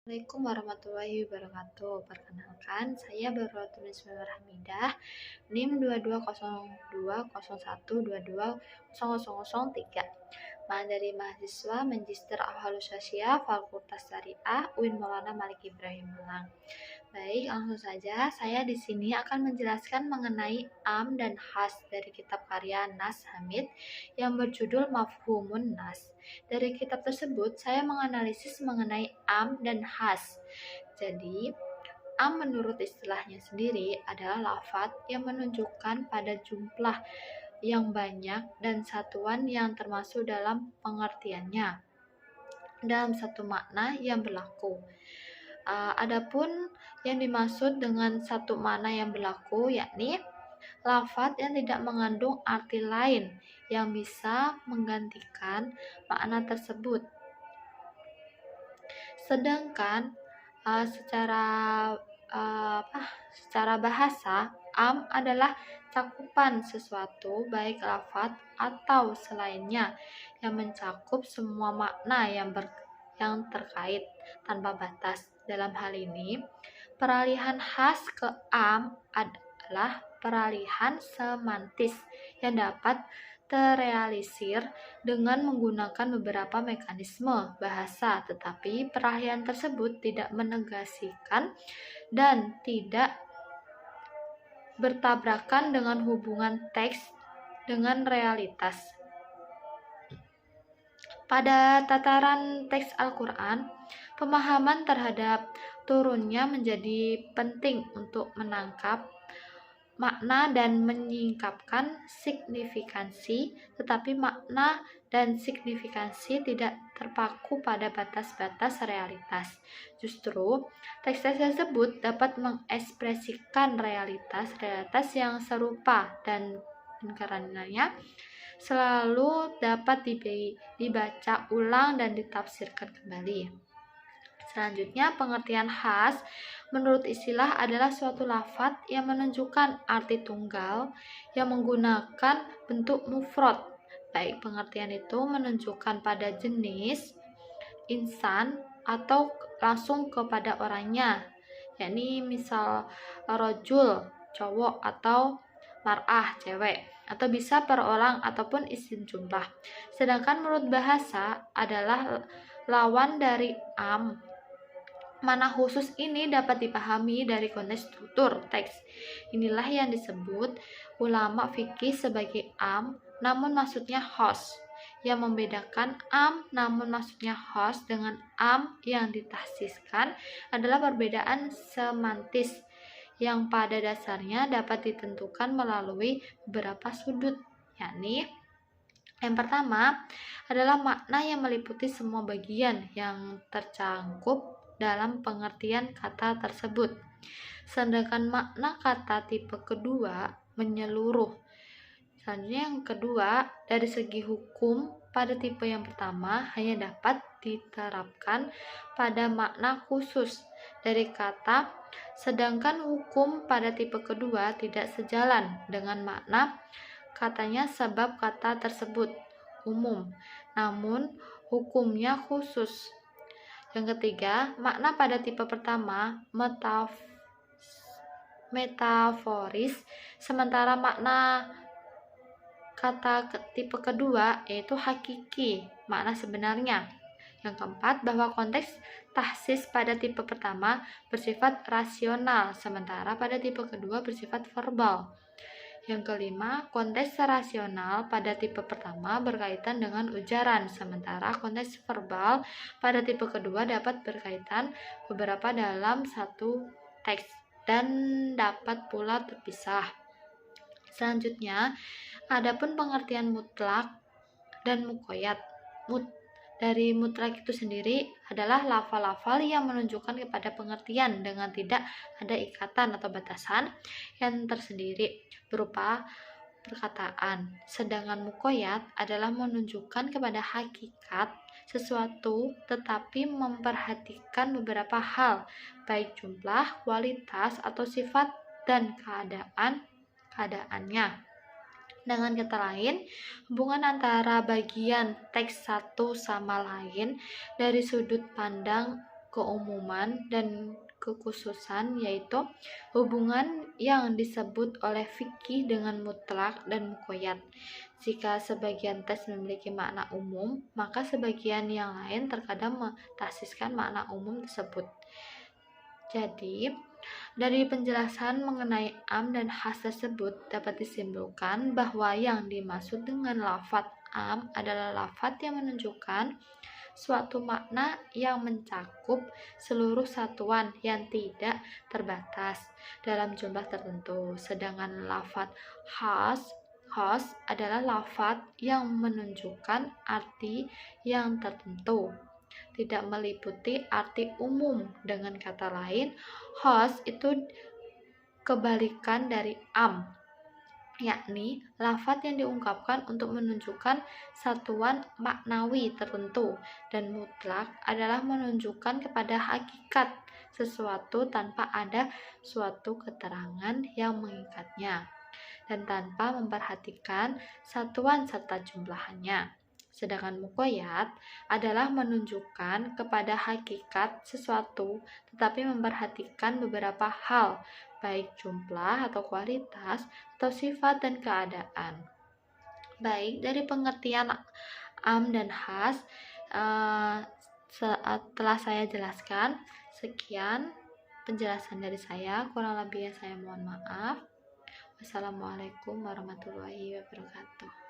Assalamualaikum warahmatullahi wabarakatuh. Perkenalkan, saya Barwatun Ismail Hamidah, NIM 220201220003. Dari mahasiswa Magister Al-Halus Sosial Fakultas Syariah UIN Maulana Malik Ibrahim Malang. Baik, langsung saja. Saya di sini akan menjelaskan mengenai am dan has dari kitab karya Nas Hamid yang berjudul Mafhumun Nas. Dari kitab tersebut, saya menganalisis mengenai am dan has. Jadi, am menurut istilahnya sendiri adalah lafaz yang menunjukkan pada jumlah yang banyak dan satuan yang termasuk dalam pengertiannya dalam satu makna yang berlaku. Adapun yang dimaksud dengan satu makna yang berlaku yakni lafaz yang tidak mengandung arti lain yang bisa menggantikan makna tersebut. Sedangkan secara bahasa, am adalah cakupan sesuatu baik lafaz atau selainnya yang mencakup semua makna yang terkait tanpa batas. Dalam hal ini, peralihan has ke am adalah peralihan semantis yang dapat terrealisir dengan menggunakan beberapa mekanisme bahasa, tetapi peralihan tersebut tidak menegasikan dan tidak bertabrakan dengan hubungan teks dengan realitas. Pada tataran teks Al-Quran, pemahaman terhadap turunnya menjadi penting untuk menangkap makna dan menyingkapkan signifikansi, tetapi makna dan signifikansi tidak terpaku pada batas-batas realitas. Justru, teks-teks tersebut dapat mengekspresikan realitas yang serupa dan karenanya selalu dapat dibaca ulang dan ditafsirkan kembali. Selanjutnya, pengertian khas menurut istilah adalah suatu lafaz yang menunjukkan arti tunggal yang menggunakan bentuk mufrad. Baik pengertian itu menunjukkan pada jenis, insan, atau langsung kepada orangnya, yakni misal rojul, cowok, atau mar'ah, cewek, atau bisa per orang ataupun isim jumlah. Sedangkan menurut bahasa adalah lawan dari am. Mana khusus ini dapat dipahami dari konteks struktur teks. Inilah yang disebut ulama fikih sebagai am, namun maksudnya khos. Yang membedakan am namun maksudnya khos dengan am yang ditahsiskan adalah perbedaan semantis yang pada dasarnya dapat ditentukan melalui beberapa sudut, yakni yang pertama adalah makna yang meliputi semua bagian yang tercangkup dalam pengertian kata tersebut. Sedangkan makna kata tipe kedua menyeluruh. Selanjutnya yang kedua, dari segi hukum pada tipe yang pertama hanya dapat diterapkan pada makna khusus dari kata, sedangkan hukum pada tipe kedua tidak sejalan dengan makna katanya sebab kata tersebut umum, namun hukumnya khusus. Yang ketiga, makna pada tipe pertama metaforis, sementara makna kata tipe kedua yaitu hakiki, makna sebenarnya. Yang keempat, bahwa konteks tahsis pada tipe pertama bersifat rasional, sementara pada tipe kedua bersifat verbal. Yang kelima, konteks rasional pada tipe pertama berkaitan dengan ujaran, sementara konteks verbal pada tipe kedua dapat berkaitan beberapa dalam satu teks dan dapat pula terpisah. Selanjutnya, adapun pengertian mutlak dan muqayyad. Dari mutlak itu sendiri adalah lafal-lafal yang menunjukkan kepada pengertian dengan tidak ada ikatan atau batasan yang tersendiri berupa perkataan. Sedangkan muqayyad adalah menunjukkan kepada hakikat sesuatu tetapi memperhatikan beberapa hal, baik jumlah, kualitas, atau sifat dan keadaannya. Dengan kata lain, hubungan antara bagian teks satu sama lain dari sudut pandang keumuman dan kekhususan, yaitu hubungan yang disebut oleh fikih dengan mutlak dan muqayyad. Jika sebagian teks memiliki makna umum, maka sebagian yang lain terkadang mentaksiskan makna umum tersebut. Jadi, dari penjelasan mengenai am dan khas tersebut dapat disimpulkan bahwa yang dimaksud dengan lafadz am adalah lafadz yang menunjukkan suatu makna yang mencakup seluruh satuan yang tidak terbatas dalam jumlah tertentu. Sedangkan lafadz khas adalah lafadz yang menunjukkan arti yang tertentu, tidak meliputi arti umum. Dengan kata lain, khas itu kebalikan dari am, yakni lafadz yang diungkapkan untuk menunjukkan satuan maknawi tertentu, dan mutlak adalah menunjukkan kepada hakikat sesuatu tanpa ada suatu keterangan yang mengikatnya dan tanpa memperhatikan satuan serta jumlahannya. Sedangkan muqayyad adalah menunjukkan kepada hakikat sesuatu tetapi memperhatikan beberapa hal, baik jumlah atau kualitas atau sifat dan keadaan. Baik, dari pengertian am dan khas setelah saya jelaskan, sekian penjelasan dari saya. Kurang lebihnya saya mohon maaf. Wassalamualaikum warahmatullahi wabarakatuh.